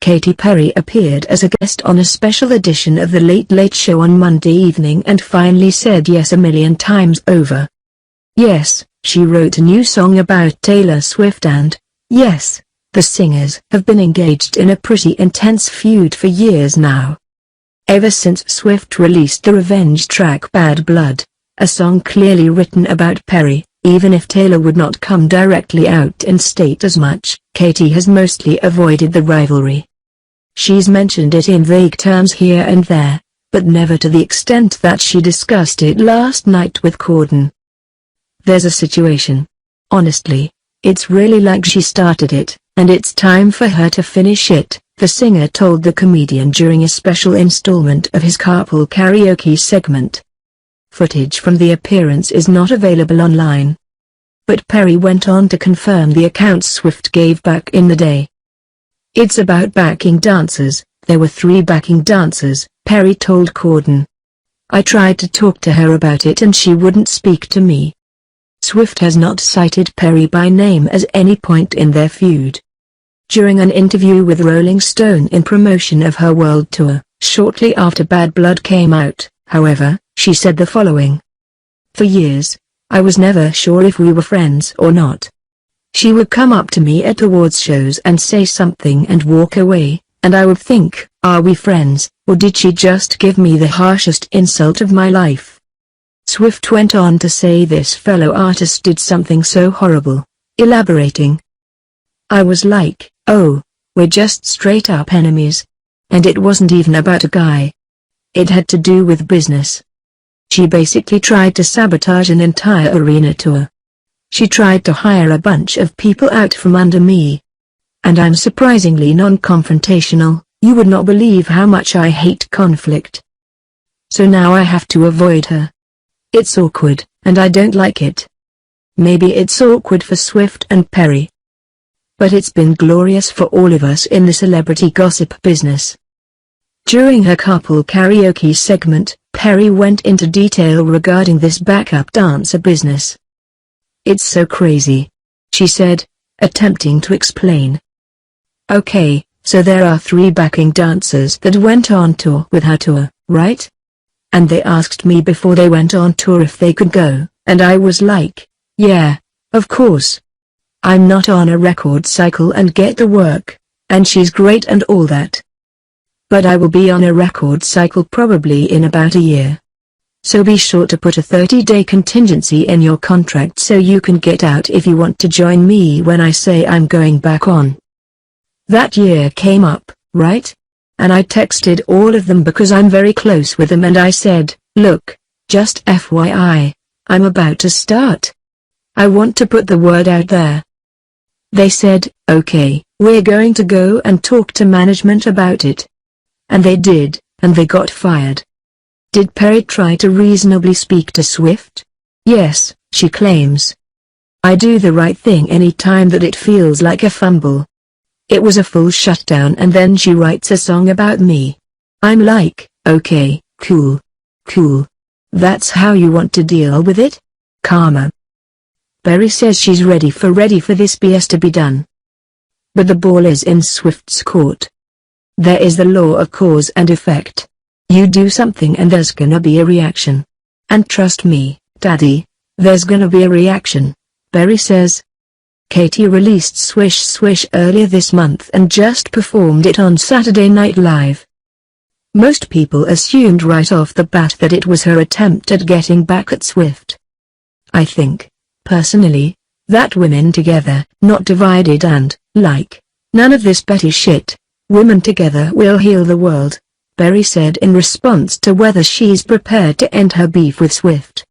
Katy Perry appeared as a guest on a special edition of The Late Late Show on Monday evening and finally said yes a million times over. Yes, she wrote a new song about Taylor Swift and, yes, the singers have been engaged in a pretty intense feud for years now. Ever since Swift released the revenge track Bad Blood, a song clearly written about Perry, even if Taylor would not come directly out and state as much, Katy has mostly avoided the rivalry. She's mentioned it in vague terms here and there, but never to the extent that she discussed it last night with Corden. There's a situation. Honestly, it's really like she started it, and it's time for her to finish it, the singer told the comedian during a special installment of his carpool karaoke segment. Footage from the appearance is not available online. But Perry went on to confirm the accounts Swift gave back in the day. It's about backing dancers. There were 3 backing dancers, Perry told Corden. I tried to talk to her about it and she wouldn't speak to me. Swift has not cited Perry by name at any point in their feud. During an interview with Rolling Stone in promotion of her world tour, shortly after Bad Blood came out, however, she said the following. For years, I was never sure if we were friends or not. She would come up to me at awards shows and say something and walk away, and I would think, are we friends, or did she just give me the harshest insult of my life? Swift went on to say this fellow artist did something so horrible, elaborating. I was like, oh, we're just straight up enemies. And it wasn't even about a guy. It had to do with business. She basically tried to sabotage an entire arena tour. She tried to hire a bunch of people out from under me. And I'm surprisingly non-confrontational. You would not believe how much I hate conflict. So now I have to avoid her. It's awkward, and I don't like it. Maybe it's awkward for Swift and Perry. But it's been glorious for all of us in the celebrity gossip business. During her carpool karaoke segment, Perry went into detail regarding this backup dancer business. It's so crazy, she said, attempting to explain. Okay, so there are 3 backing dancers that went on tour with her tour, right? And they asked me before they went on tour if they could go, and I was like, yeah, of course. I'm not on a record cycle and get the work, and she's great and all that. But I will be on a record cycle probably in about a year. So be sure to put a 30-day contingency in your contract so you can get out if you want to join me when I say I'm going back on. That year came up, right? And I texted all of them because I'm very close with them and I said, look, just FYI, I'm about to start. I want to put the word out there. They said, okay, we're going to go and talk to management about it. And they did, and they got fired. Did Perry try to reasonably speak to Swift? Yes, she claims. I do the right thing any time that it feels like a fumble. It was a full shutdown and then she writes a song about me. I'm like, okay, cool. Cool. That's how you want to deal with it? Karma. Perry says she's ready for this BS to be done. But the ball is in Swift's court. There is the law of cause and effect. You do something and there's gonna be a reaction. And trust me, Daddy, there's gonna be a reaction, Perry says. Katy released Swish Swish earlier this month and just performed it on Saturday Night Live. Most people assumed right off the bat that it was her attempt at getting back at Swift. I think, personally, that women together, not divided and, like, none of this petty shit, women together will heal the world, Perry said in response to whether she's prepared to end her beef with Swift.